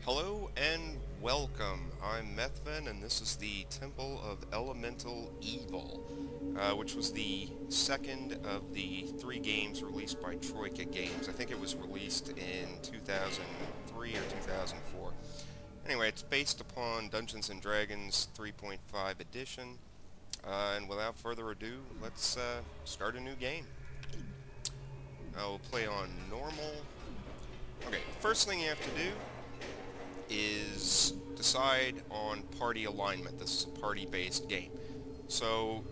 Hello and welcome. I'm Methvin, and this is the Temple of Elemental Evil, which was the second of the three games released by Troika Games. I think it was released in 2003 or 2004. Anyway, it's based upon Dungeons & Dragons 3.5 edition, and without further ado, let's start a new game. We'll play on normal. Okay, first thing you have to do is decide on party alignment. This is a party-based game. So,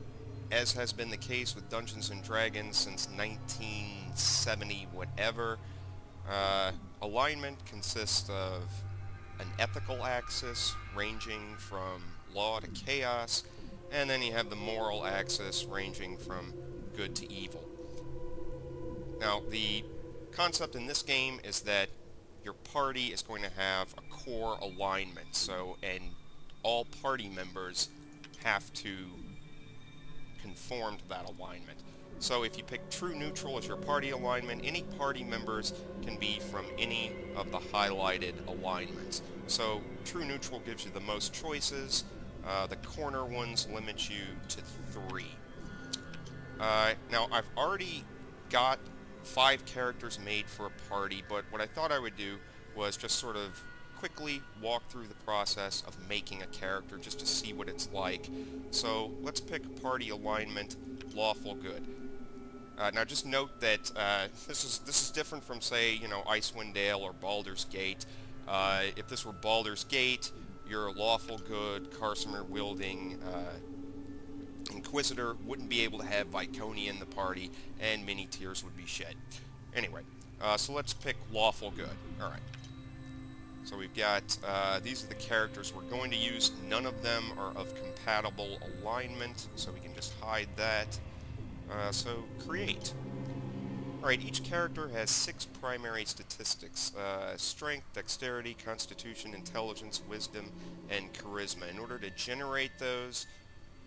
as has been the case with Dungeons & Dragons since 1970 whatever, alignment consists of an ethical axis ranging from law to chaos, and then you have the moral axis ranging from good to evil. Now, the concept in this game is that your party is going to have a core alignment, and all party members have to conform to that alignment. So if you pick true neutral as your party alignment, any party members can be from any of the highlighted alignments. So true neutral gives you the most choices. The corner ones limit you to 3. Now I've already got 5 characters made for a party, but what I thought I would do was just sort of quickly walk through the process of making a character just to see what it's like. So let's pick party alignment, lawful good. Now just note that this is different from, say, Icewind Dale or Baldur's Gate. If this were Baldur's Gate, your lawful good, Karsumer wielding Inquisitor wouldn't be able to have Viconia in the party, and many tears would be shed. Anyway, so let's pick lawful good. Alright. So we've got, these are the characters we're going to use. None of them are of compatible alignment, so we can just hide that. So create. Alright, each character has 6 primary statistics. Strength, dexterity, constitution, intelligence, wisdom, and charisma. In order to generate those,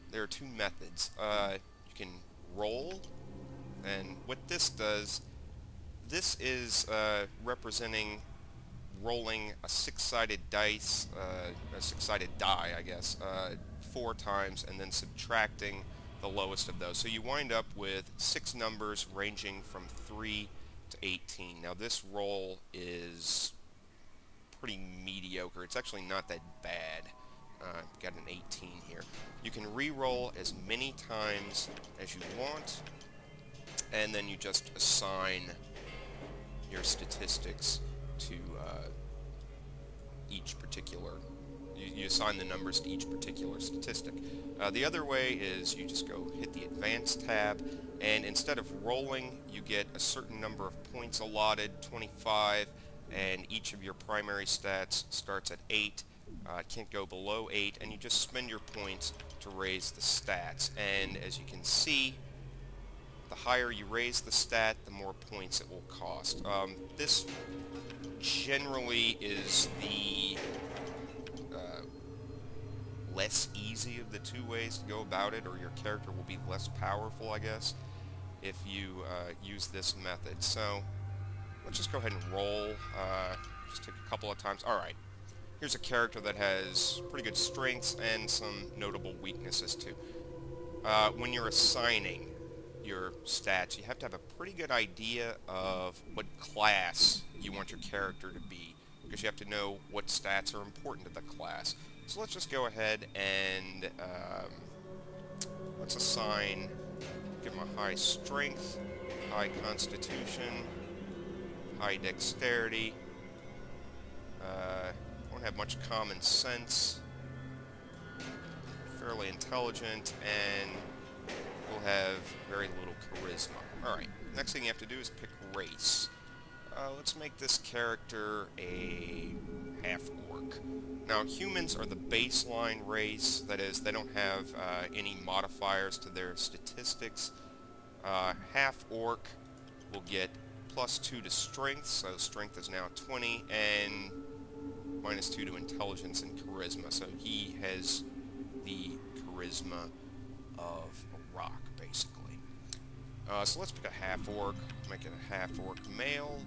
there are 2 methods. You can roll, and what this does, this is representing rolling a 6-sided dice, a 6-sided die, I guess, 4 times, and then subtracting the lowest of those. So you wind up with 6 numbers ranging from 3 to 18. Now this roll is pretty mediocre. It's actually not that bad. Got an 18 here. You can re-roll as many times as you want, and then you just assign your statistics to each particular, you assign the numbers to each particular statistic. The other way is you just go hit the Advanced tab, and instead of rolling, you get a certain number of points allotted, 25, and each of your primary stats starts at 8. It can't go below 8, and you just spend your points to raise the stats. And as you can see, the higher you raise the stat, the more points it will cost. This generally is the less easy of the 2 ways to go about it, or your character will be less powerful, I guess, if you use this method. So let's just go ahead and roll. Just take a couple of times. Alright. Here's a character that has pretty good strengths and some notable weaknesses too. When you're assigning your stats, you have to have a pretty good idea of what class you want your character to be, because you have to know what stats are important to the class. So let's just go ahead and let's assign, give him a high strength, high constitution, high dexterity. Won't have much common sense, fairly intelligent, and will have very little charisma. Alright, next thing you have to do is pick race. Let's make this character a half-orc. Now, humans are the baseline race, that is, they don't have any modifiers to their statistics. Half-orc will get +2 to strength, so strength is now 20, and -2 to intelligence and charisma, so he has the charisma of a rock, basically. So let's pick a half-orc, make it a half-orc male.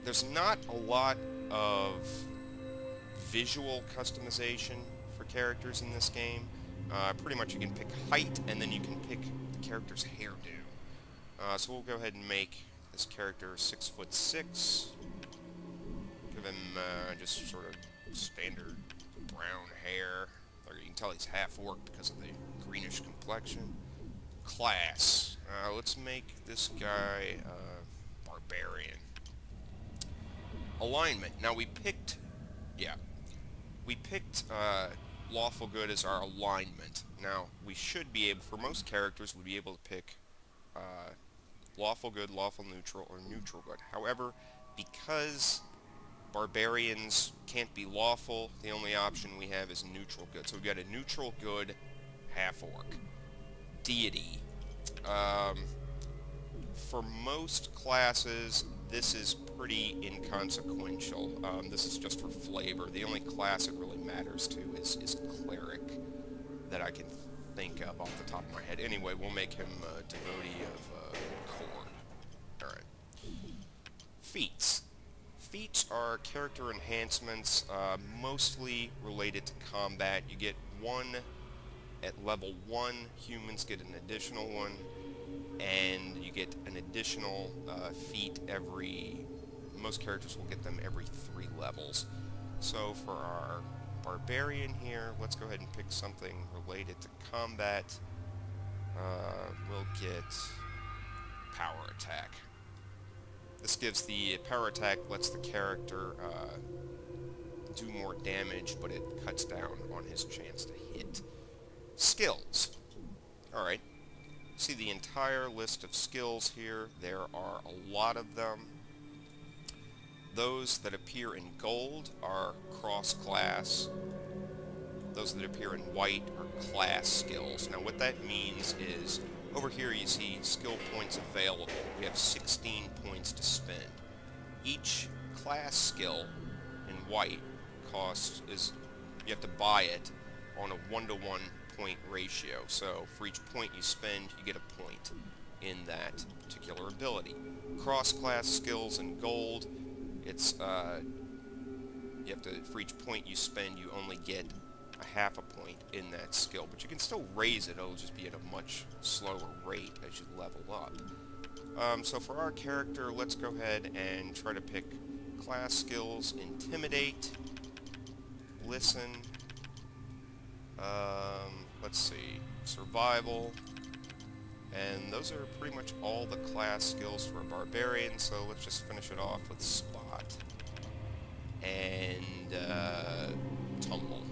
There's not a lot of visual customization for characters in this game. Pretty much you can pick height, and then you can pick the character's hairdo. So we'll go ahead and make this character 6'6". Give him just sort of standard brown hair. Or you can tell he's half orc because of the greenish complexion. Class. Let's make this guy barbarian. Alignment. Now we picked lawful good as our alignment. Now we should be able, for most characters, we'd be able to pick lawful good, lawful neutral, or neutral good. However, because barbarians can't be lawful, the only option we have is neutral good. So we've got a neutral good half-orc. Deity. For most classes, this is pretty inconsequential. This is just for flavor. The only class it really matters to is cleric that I can think of off the top of my head. Anyway, we'll make him a devotee of Khorne. Alright. Feats. Feats are character enhancements, mostly related to combat. You get one at level 1, humans get an additional one, and you get an additional feat most characters will get them every 3 levels. So for our barbarian here, let's go ahead and pick something related to combat. We'll get power attack. This gives the power attack, lets the character do more damage, but it cuts down on his chance to hit. Skills. Alright. See the entire list of skills here. There are a lot of them. Those that appear in gold are cross-class. Those that appear in white are class skills. Now what that means is, over here you see skill points available. We have 16 points to spend. Each class skill in white you have to buy it on a 1-to-1 point ratio. So for each point you spend, you get a point in that particular ability. Cross-class skills in gold, it's you have to, for each point you spend, you only get a half a point in that skill, but you can still raise it. It'll just be at a much slower rate as you level up. So for our character, let's go ahead and try to pick class skills: Intimidate, Listen, let's see, Survival, and those are pretty much all the class skills for a barbarian, so let's just finish it off with Spot and Tumble.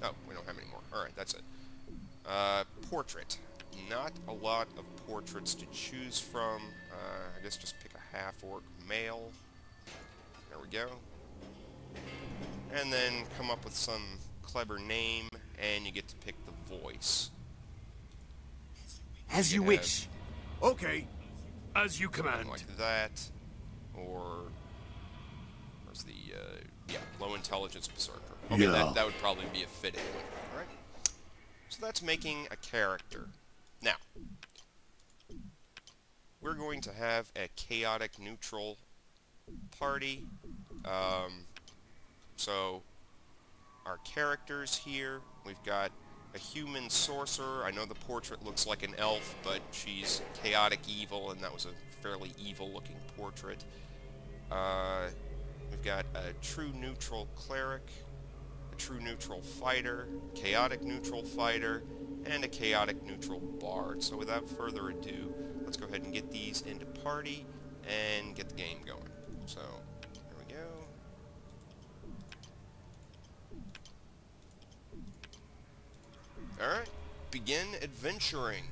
Oh, we don't have any more. Alright, that's it. Portrait. Not a lot of portraits to choose from. I guess just pick a half-orc male. There we go. And then come up with some clever name, and you get to pick the voice. As you wish. Okay. As you command. Like that, or where's the low intelligence berserker. Okay, Yeah. that would probably be a fitting one. All right. So that's making a character. Now, we're going to have a chaotic neutral party. So our characters here, we've got a human sorcerer. I know the portrait looks like an elf, but she's chaotic evil, and that was a fairly evil-looking portrait. We've got a true neutral cleric, a true neutral fighter, chaotic neutral fighter, and a chaotic neutral bard. So without further ado, let's go ahead and get these into party and get the game going. So, here we go. Alright, begin adventuring.